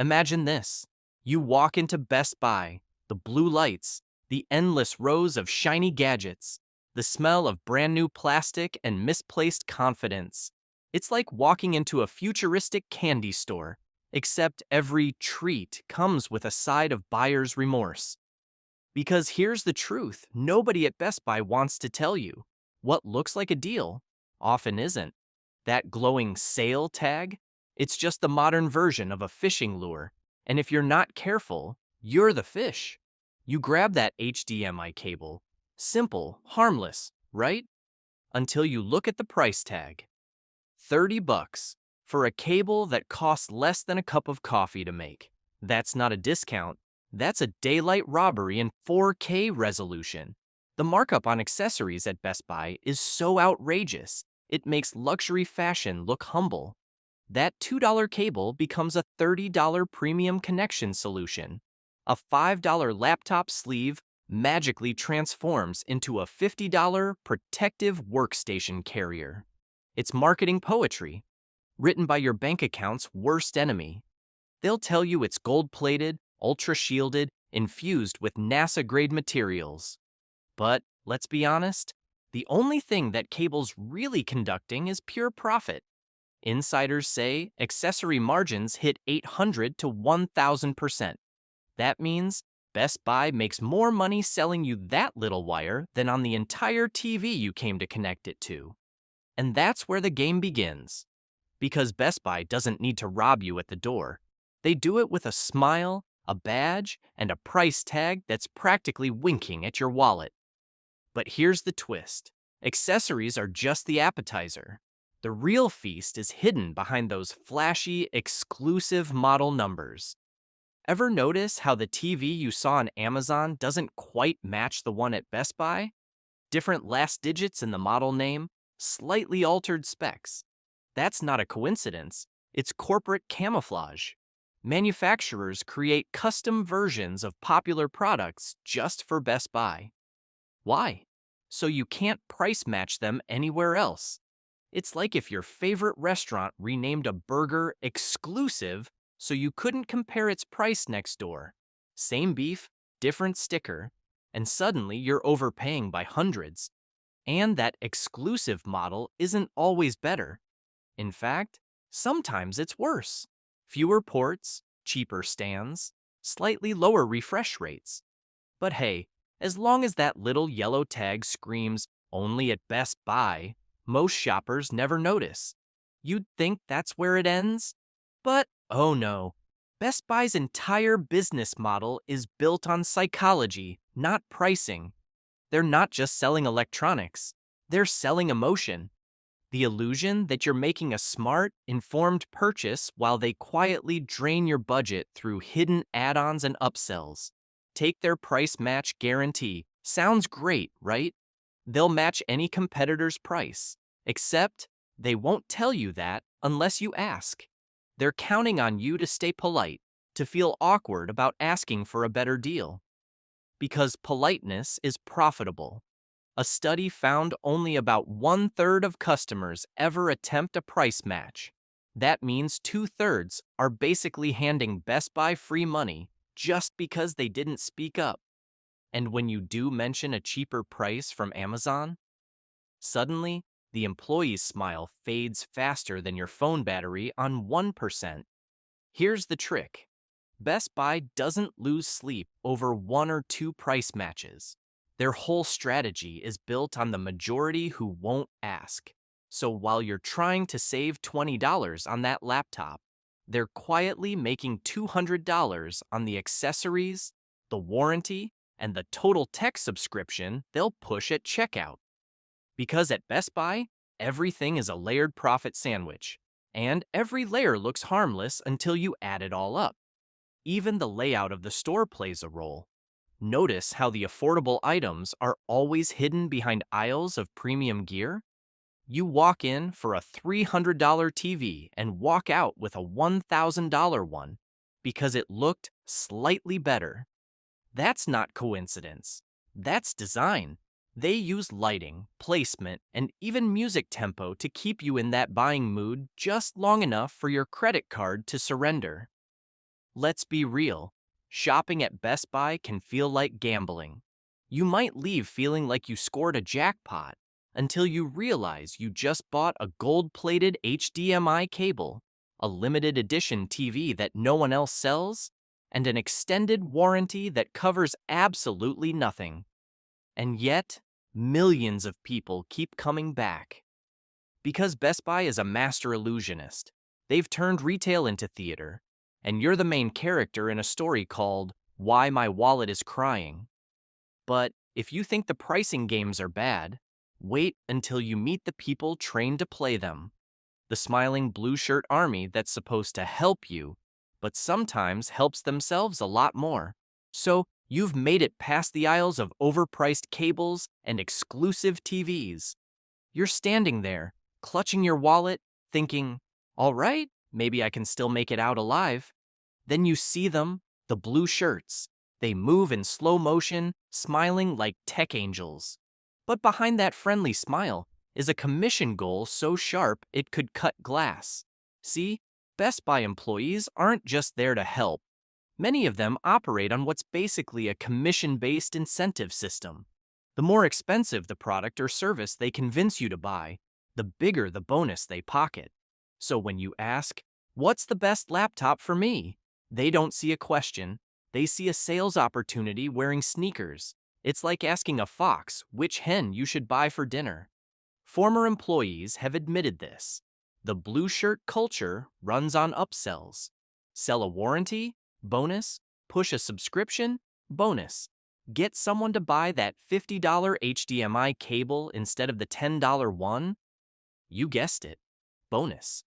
Imagine this. You walk into Best Buy, the blue lights, the endless rows of shiny gadgets, the smell of brand new plastic and misplaced confidence. It's like walking into a futuristic candy store, except every treat comes with a side of buyer's remorse. Because here's the truth, nobody at Best Buy wants to tell you. What looks like a deal often isn't. That glowing sale tag? It's just the modern version of a fishing lure. And if you're not careful, you're the fish. You grab that HDMI cable. Simple, harmless, right? Until you look at the price tag. 30 bucks for a cable that costs less than a cup of coffee to make. That's not a discount. That's a daylight robbery in 4K resolution. The markup on accessories at Best Buy is so outrageous, it makes luxury fashion look humble. That $2 cable becomes a $30 premium connection solution. A $5 laptop sleeve magically transforms into a $50 protective workstation carrier. It's marketing poetry, written by your bank account's worst enemy. They'll tell you it's gold-plated, ultra-shielded, infused with NASA-grade materials. But, let's be honest, the only thing that cable's really conducting is pure profit. Insiders say accessory margins hit 800 to 1,000%. That means Best Buy makes more money selling you that little wire than on the entire TV you came to connect it to. And that's where the game begins. Because Best Buy doesn't need to rob you at the door. They do it with a smile, a badge, and a price tag that's practically winking at your wallet. But here's the twist. Accessories are just the appetizer. The real feast is hidden behind those flashy, exclusive model numbers. Ever notice how the TV you saw on Amazon doesn't quite match the one at Best Buy? Different last digits in the model name, slightly altered specs. That's not a coincidence. It's corporate camouflage. Manufacturers create custom versions of popular products just for Best Buy. Why? So you can't price match them anywhere else. It's like if your favorite restaurant renamed a burger exclusive so you couldn't compare its price next door. Same beef, different sticker, and suddenly you're overpaying by hundreds. And that exclusive model isn't always better. In fact, sometimes it's worse. Fewer ports, cheaper stands, slightly lower refresh rates. But hey, as long as that little yellow tag screams only at Best Buy, most shoppers never notice. You'd think that's where it ends? But oh no. Best Buy's entire business model is built on psychology, not pricing. They're not just selling electronics. They're selling emotion. The illusion that you're making a smart, informed purchase while they quietly drain your budget through hidden add-ons and upsells. Take their price match guarantee. Sounds great, right? They'll match any competitor's price. Except, they won't tell you that unless you ask. They're counting on you to stay polite, to feel awkward about asking for a better deal. Because politeness is profitable. A study found only about 1/3 of customers ever attempt a price match. That means 2/3 are basically handing Best Buy free money just because they didn't speak up. And when you do mention a cheaper price from Amazon, suddenly the employee's smile fades faster than your phone battery on 1%. Here's the trick. Best Buy doesn't lose sleep over one or two price matches. Their whole strategy is built on the majority who won't ask. So while you're trying to save $20 on that laptop, they're quietly making $200 on the accessories, the warranty, and the Totaltech subscription they'll push at checkout. Because at Best Buy, everything is a layered profit sandwich, and every layer looks harmless until you add it all up. Even the layout of the store plays a role. Notice how the affordable items are always hidden behind aisles of premium gear? You walk in for a $300 TV and walk out with a $1,000 one because it looked slightly better. That's not coincidence. That's design. They use lighting, placement, and even music tempo to keep you in that buying mood just long enough for your credit card to surrender. Let's be real. Shopping at Best Buy can feel like gambling. You might leave feeling like you scored a jackpot until you realize you just bought a gold-plated HDMI cable, a limited edition TV that no one else sells, and an extended warranty that covers absolutely nothing. And yet, millions of people keep coming back. Because Best Buy is a master illusionist, they've turned retail into theater, and you're the main character in a story called Why My Wallet is Crying. But if you think the pricing games are bad, wait until you meet the people trained to play them. The smiling blue shirt army that's supposed to help you, but sometimes helps themselves a lot more. So you've made it past the aisles of overpriced cables and exclusive TVs. You're standing there, clutching your wallet, thinking, all right, maybe I can still make it out alive. Then you see them, the blue shirts. They move in slow motion, smiling like tech angels. But behind that friendly smile is a commission goal so sharp it could cut glass. See, Best Buy employees aren't just there to help. Many of them operate on what's basically a commission-based incentive system. The more expensive the product or service they convince you to buy, the bigger the bonus they pocket. So when you ask, "What's the best laptop for me?" they don't see a question, they see a sales opportunity wearing sneakers. It's like asking a fox which hen you should buy for dinner. Former employees have admitted this. The blue shirt culture runs on upsells. Sell a warranty? Bonus. Push a subscription? Bonus. Get someone to buy that $50 HDMI cable instead of the $10 one? You guessed it. Bonus.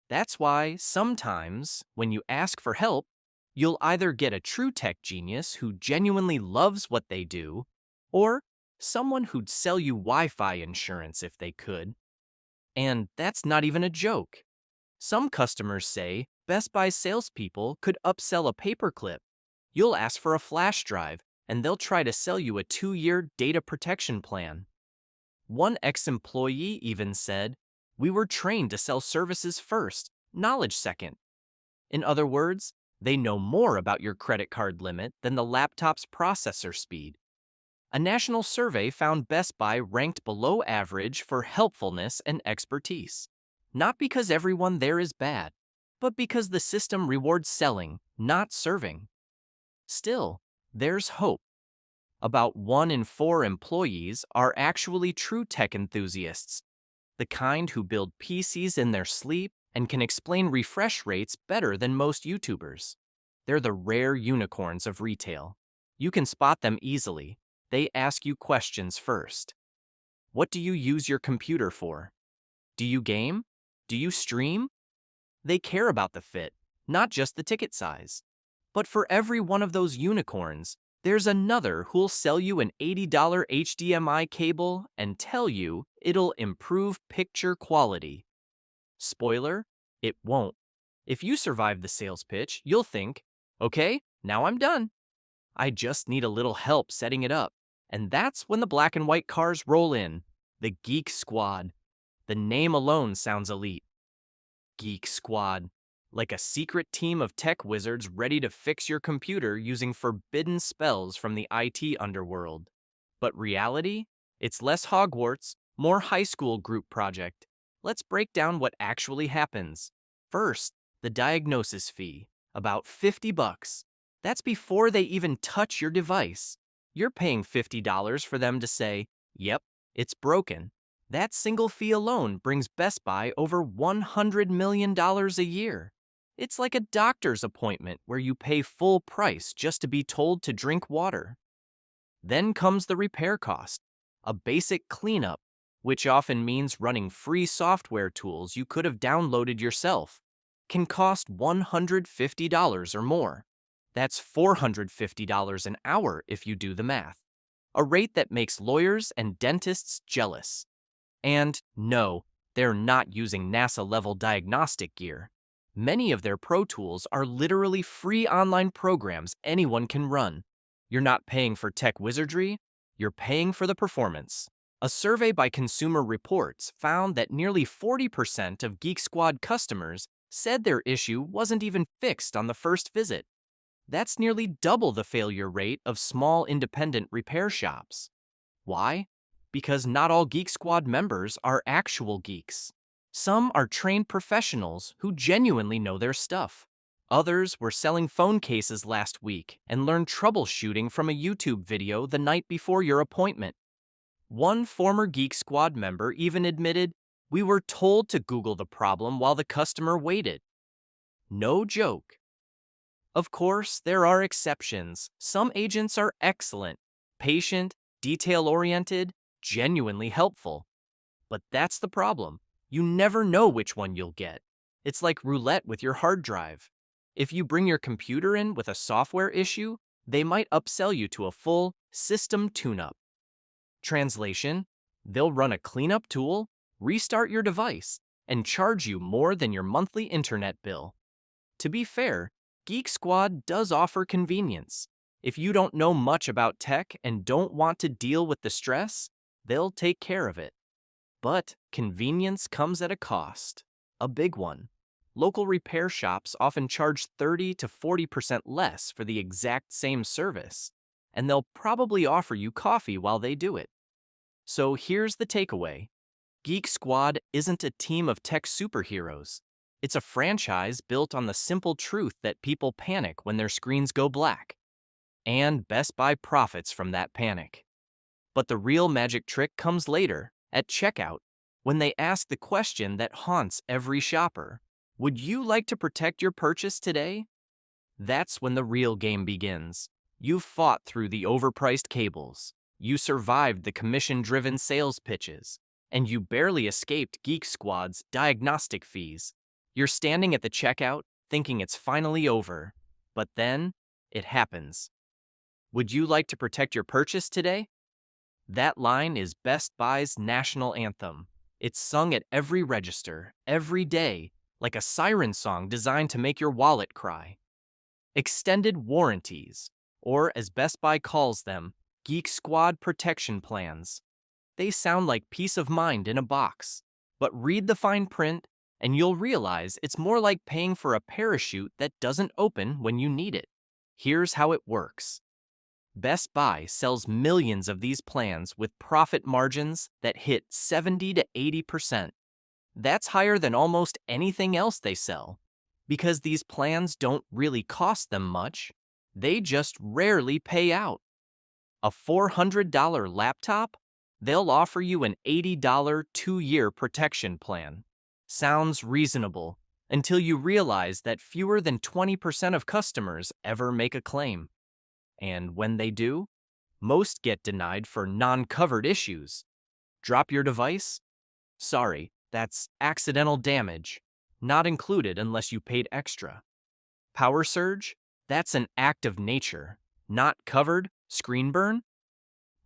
That's why sometimes, when you ask for help, you'll either get a true tech genius who genuinely loves what they do, or someone who'd sell you Wi-Fi insurance if they could. And that's not even a joke. Some customers say Best Buy salespeople could upsell a paperclip. You'll ask for a flash drive, and they'll try to sell you a 2-year data protection plan. One ex-employee even said, "We were trained to sell services first, knowledge second." In other words, they know more about your credit card limit than the laptop's processor speed. A national survey found Best Buy ranked below average for helpfulness and expertise. Not because everyone there is bad, but because the system rewards selling, not serving. Still, there's hope. About 1 in 4 employees are actually true tech enthusiasts, the kind who build PCs in their sleep and can explain refresh rates better than most YouTubers. They're the rare unicorns of retail. You can spot them easily. They ask you questions first. What do you use your computer for? Do you game? Do you stream? They care about the fit, not just the ticket size. But for every one of those unicorns, there's another who'll sell you an $80 HDMI cable and tell you it'll improve picture quality. Spoiler, it won't. If you survive the sales pitch, you'll think, okay, now I'm done. I just need a little help setting it up. And that's when the black and white cars roll in, the Geek Squad. The name alone sounds elite. Geek Squad, like a secret team of tech wizards ready to fix your computer using forbidden spells from the IT underworld. But reality? It's less Hogwarts, more high school group project. Let's break down what actually happens. First, the diagnosis fee, about $50. That's before they even touch your device. You're paying $50 for them to say, "Yep, it's broken." That single fee alone brings Best Buy over $100 million a year. It's like a doctor's appointment where you pay full price just to be told to drink water. Then comes the repair cost, a basic cleanup, which often means running free software tools you could have downloaded yourself, can cost $150 or more. That's $450 an hour if you do the math, a rate that makes lawyers and dentists jealous. And no, they're not using NASA-level diagnostic gear. Many of their Pro Tools are literally free online programs anyone can run. You're not paying for tech wizardry, you're paying for the performance. A survey by Consumer Reports found that nearly 40% of Geek Squad customers said their issue wasn't even fixed on the first visit. That's nearly double the failure rate of small independent repair shops. Why? Because not all Geek Squad members are actual geeks. Some are trained professionals who genuinely know their stuff. Others were selling phone cases last week and learned troubleshooting from a YouTube video the night before your appointment. One former Geek Squad member even admitted, "We were told to Google the problem while the customer waited." No joke. Of course, there are exceptions. Some agents are excellent, patient, detail-oriented, genuinely helpful. But that's the problem. You never know which one you'll get. It's like roulette with your hard drive. If you bring your computer in with a software issue, they might upsell you to a full system tune-up. Translation: they'll run a cleanup tool, restart your device, and charge you more than your monthly internet bill. To be fair, Geek Squad does offer convenience. If you don't know much about tech and don't want to deal with the stress, they'll take care of it. But convenience comes at a cost, a big one. Local repair shops often charge 30 to 40% less for the exact same service, and they'll probably offer you coffee while they do it. So here's the takeaway. Geek Squad isn't a team of tech superheroes. It's a franchise built on the simple truth that people panic when their screens go black. And Best Buy profits from that panic. But the real magic trick comes later, at checkout, when they ask the question that haunts every shopper. Would you like to protect your purchase today? That's when the real game begins. You've fought through the overpriced cables. You survived the commission-driven sales pitches. And you barely escaped Geek Squad's diagnostic fees. You're standing at the checkout, thinking it's finally over. But then, it happens. Would you like to protect your purchase today? That line is Best Buy's national anthem. It's sung at every register, every day, like a siren song designed to make your wallet cry. Extended warranties, or as Best Buy calls them, Geek Squad protection plans. They sound like peace of mind in a box. But read the fine print, and you'll realize it's more like paying for a parachute that doesn't open when you need it. Here's how it works. Best Buy sells millions of these plans with profit margins that hit 70 to 80%. That's higher than almost anything else they sell. Because these plans don't really cost them much, they just rarely pay out. A $400 laptop? They'll offer you an $80 2-year protection plan. Sounds reasonable, until you realize that fewer than 20% of customers ever make a claim. And when they do, most get denied for non-covered issues. Drop your device? Sorry, that's accidental damage, not included unless you paid extra. Power surge? That's an act of nature, not covered. Screen burn?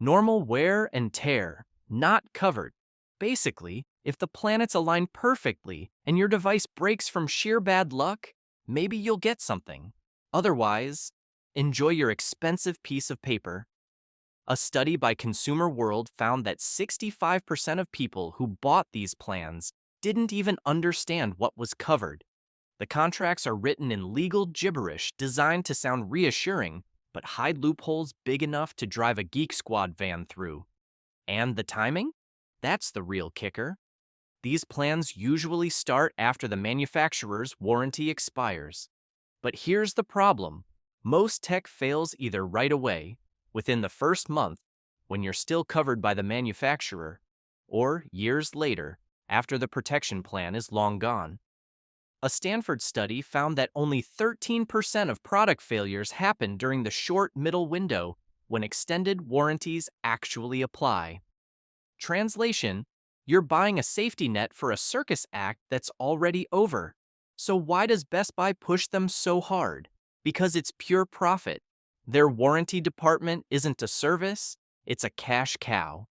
Normal wear and tear, not covered. Basically, if the planets align perfectly and your device breaks from sheer bad luck, maybe you'll get something. Otherwise, enjoy your expensive piece of paper. A study by Consumer World found that 65% of people who bought these plans didn't even understand what was covered. The contracts are written in legal gibberish designed to sound reassuring, but hide loopholes big enough to drive a Geek Squad van through. And the timing? That's the real kicker. These plans usually start after the manufacturer's warranty expires. But here's the problem. Most tech fails either right away, within the first month, when you're still covered by the manufacturer, or years later, after the protection plan is long gone. A Stanford study found that only 13% of product failures happen during the short middle window when extended warranties actually apply. Translation: you're buying a safety net for a circus act that's already over. So why does Best Buy push them so hard? Because it's pure profit. Their warranty department isn't a service, it's a cash cow.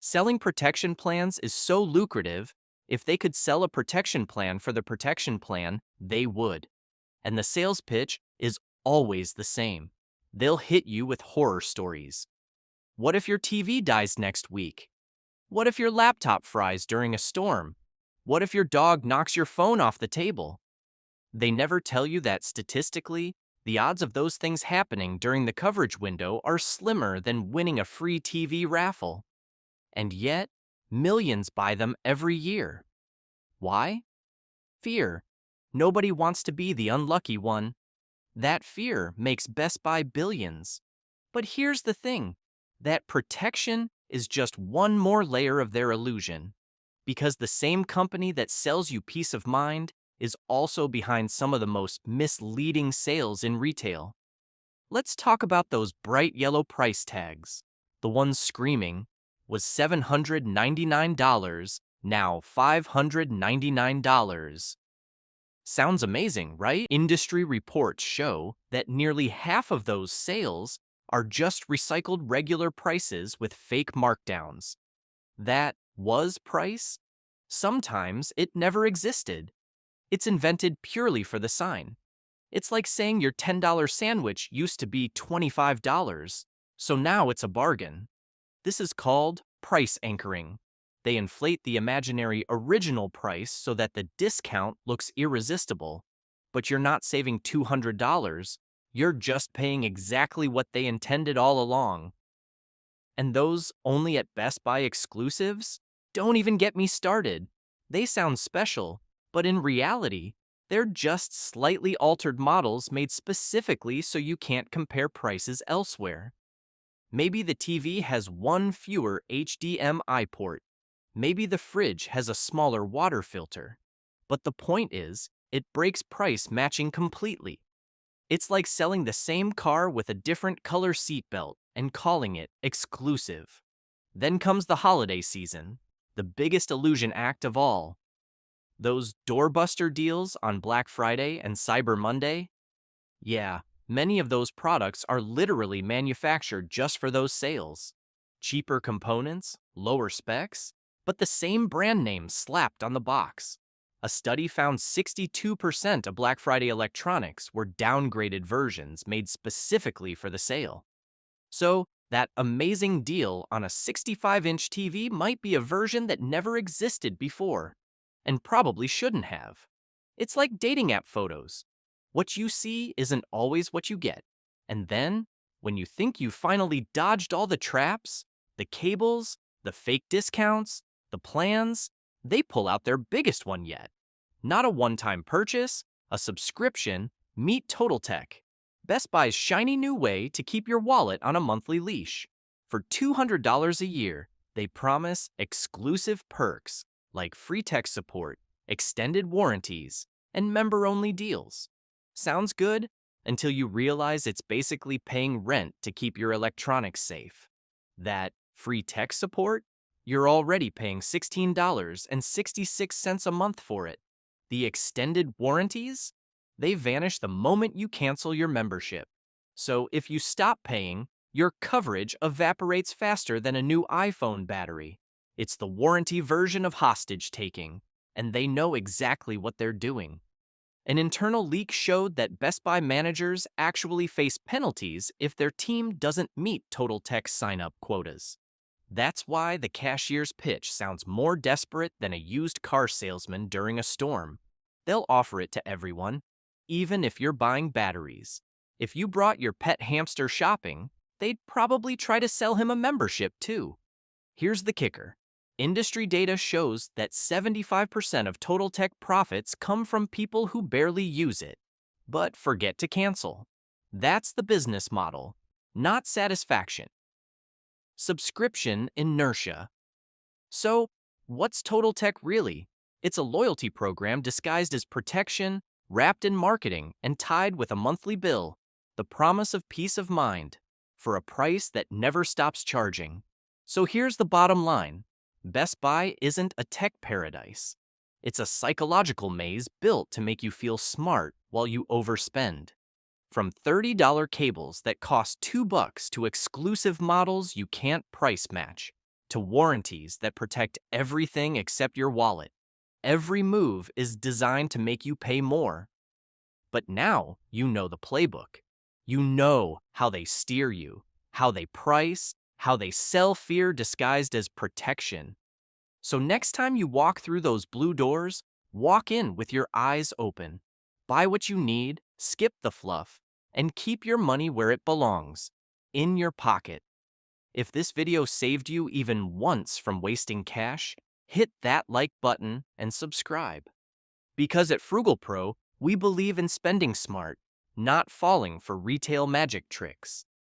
Selling protection plans is so lucrative. If they could sell a protection plan for the protection plan, they would. And the sales pitch is always the same. They'll hit you with horror stories. What if your TV dies next week? What if your laptop fries during a storm? What if your dog knocks your phone off the table? They never tell you that statistically, the odds of those things happening during the coverage window are slimmer than winning a free TV raffle. And yet, millions buy them every year. Why? Fear. Nobody wants to be the unlucky one. That fear makes Best Buy billions. But here's the thing, that protection is just one more layer of their illusion. Because the same company that sells you peace of mind is also behind some of the most misleading sales in retail. Let's talk about those bright yellow price tags. The one screaming was $799, now $599. Sounds amazing, right? Industry reports show that nearly half of those sales are just recycled regular prices with fake markdowns. That was price? Sometimes it never existed. It's invented purely for the sign. It's like saying your $10 sandwich used to be $25, so now it's a bargain. This is called price anchoring. They inflate the imaginary original price so that the discount looks irresistible. But you're not saving $200, you're just paying exactly what they intended all along. And those only at Best Buy exclusives? Don't even get me started. They sound special, but in reality, they're just slightly altered models made specifically so you can't compare prices elsewhere. Maybe the TV has one fewer HDMI port. Maybe the fridge has a smaller water filter. But the point is, it breaks price matching completely. It's like selling the same car with a different color seatbelt and calling it exclusive. Then comes the holiday season, the biggest illusion act of all. Those doorbuster deals on Black Friday and Cyber Monday? Yeah, many of those products are literally manufactured just for those sales. Cheaper components, lower specs, but the same brand name slapped on the box. A study found 62% of Black Friday electronics were downgraded versions made specifically for the sale. So, that amazing deal on a 65-inch TV might be a version that never existed before, and probably shouldn't have. It's like dating app photos. What you see isn't always what you get. And then, when you think you finally dodged all the traps, the cables, the fake discounts, the plans, they pull out their biggest one yet. Not a one-time purchase, a subscription. Meet Totaltech, Best Buy's shiny new way to keep your wallet on a monthly leash. For $200 a year, they promise exclusive perks like free tech support, extended warranties, and member-only deals. Sounds good until you realize it's basically paying rent to keep your electronics safe. That free tech support? You're already paying $16.66 a month for it. The extended warranties? They vanish the moment you cancel your membership. So if you stop paying, your coverage evaporates faster than a new iPhone battery. It's the warranty version of hostage taking, and they know exactly what they're doing. An internal leak showed that Best Buy managers actually face penalties if their team doesn't meet Totaltech sign-up quotas. That's why the cashier's pitch sounds more desperate than a used car salesman during a storm. They'll offer it to everyone, even if you're buying batteries. If you brought your pet hamster shopping, they'd probably try to sell him a membership too. Here's the kicker. Industry data shows that 75% of Totaltech profits come from people who barely use it, but forget to cancel. That's the business model, not satisfaction. Subscription inertia. So, what's Totaltech really? It's a loyalty program disguised as protection, wrapped in marketing, and tied with a monthly bill. The promise of peace of mind, for a price that never stops charging. So here's the bottom line. Best Buy isn't a tech paradise. It's a psychological maze built to make you feel smart while you overspend. From $30 cables that cost $2 to exclusive models you can't price match, to warranties that protect everything except your wallet. Every move is designed to make you pay more. But now you know the playbook. You know how they steer you, how they price, how they sell fear disguised as protection. So next time you walk through those blue doors, walk in with your eyes open. Buy what you need, skip the fluff, and keep your money where it belongs, in your pocket. If this video saved you even once from wasting cash, hit that like button and subscribe. Because at Frugal Pro, we believe in spending smart, not falling for retail magic tricks.